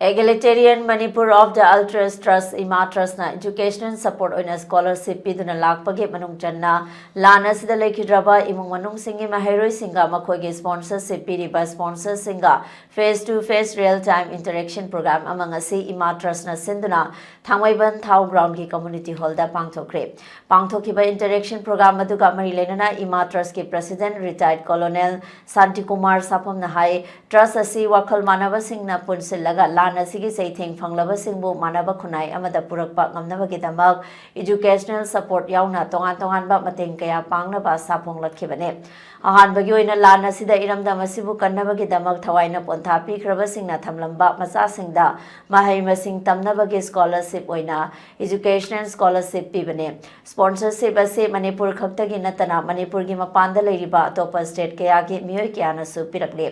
Egalitarian Manipur of the Ultras Trust Imatras na educational support oina scholarship piduna lakpagi manung channa Laan asida leikhidraba emung manung singi maheiroi singga makhoigi sponsorship piriba sponsor singga face to face real time interaction program among asi Imatras na sinduna Thangwaiban Thau ground ki community hall da pangthokhre interaction program aduga mari lenana Imatras ki president retired colonel Santi Kumar Sapam na hai trust asi wakhal manaba singna punsillaga Laan asigi seitheng phanglaba singbu manaba khunai amada purakpa ngamnabagidamag educational support yauna tongan ba mateng kaya pangnaba sapong lakhibane ahanbagi oina Laan asida iramdam asibu kannabagidamag thawaina pontha pikraba singna thamlamba macha singda mahai masing tamnabagi scholarship oina educational scholarship pibane sponsorship ase Manipur khaktagi natana Manipur gi mapanda leiriba atopa state kaya gi miyoi kyana su pirakle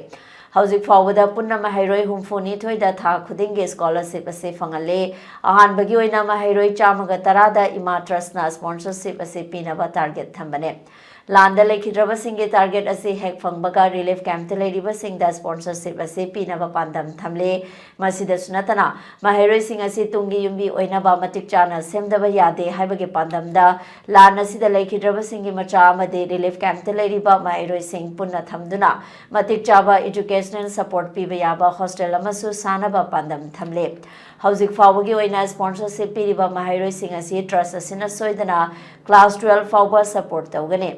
Hauzik fawada punna maheiroi humfuni thoida tha khudinge scholarship ase phangale ahanbagi oina maheiroi chamaga tarada Imatras na sponsorship ase pinaba target thambane Laan leikhidraba singge target ase hek phangbaga relief camp te leiriba singda sponsorship ase pinaba pandam thamle masida sunatana maheiroi sing ase tungi yumbi oina ba matik chana semdaba yade haibage pandamda Laan asida leikhidraba singge macha amade relief camp te leiriba maheiroi sing punna thamduna matik chaba educational support piba yaba hostel amasu sanaba pandam thamle Hauzik fawagi oina sponsorship piriba maheiroi sing ase trust asina soidana class 12 fawba support tawgane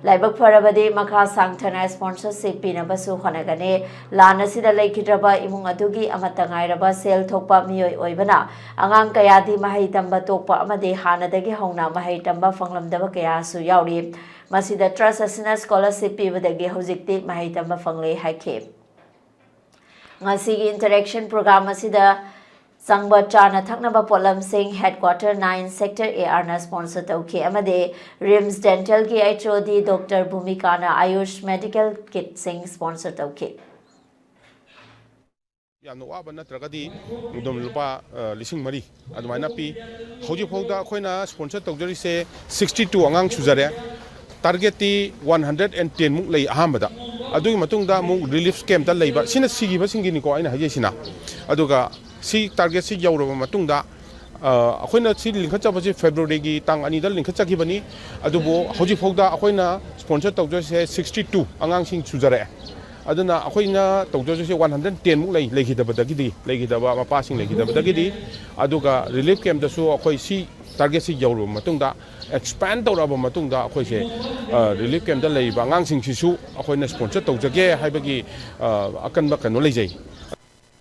Laibak farabadi makha sangthana sponsorship pinabasu honagane Laan asida leikhidraba emung adugi amata ngairaba sel thokpa miyoi oibana angang kayadi mahai tamba tokpa amade hanadagi hongna mahai tamba phanglamdaba kaya su yauri masida trust asina scholarship pibadagi hojikti mahai tamba phangle haikhe ngasigi interaction program asida Sangba Chana Thaknaba Polam Singh Headquarter 9 Sector AR na sponsor tauke amade RIMS Dental ki HOD Dr. Bhumikana Ayush Medical Kit Singh sponsor tauke yamna waba natragadi mudom lupa lising mari adumaina pi hoji phauda khoina sponsor tawjari se 62 angang chuzare target ti 110 muk lei ahambada adugi matungda muk relief camp da leiba sina sigiba singini ko aina hajesina aduga si target si yauraba matungda akhoi si linkhatjabasi February gi tang ani da linkhatjagibani adubo hoji phauda akhoi sponsor tawjase 62 angang sing chuzare aduna akhoi tawjase 110 muk leikidaba mapa sing leikidabadagidi aduga relief camp da su akhoi si target si yauraba matungda expand tawraba matungda akhoi se relief camp da leiba angang sing sisu akhoi sponsor tawjage haibagi akanba kano leijai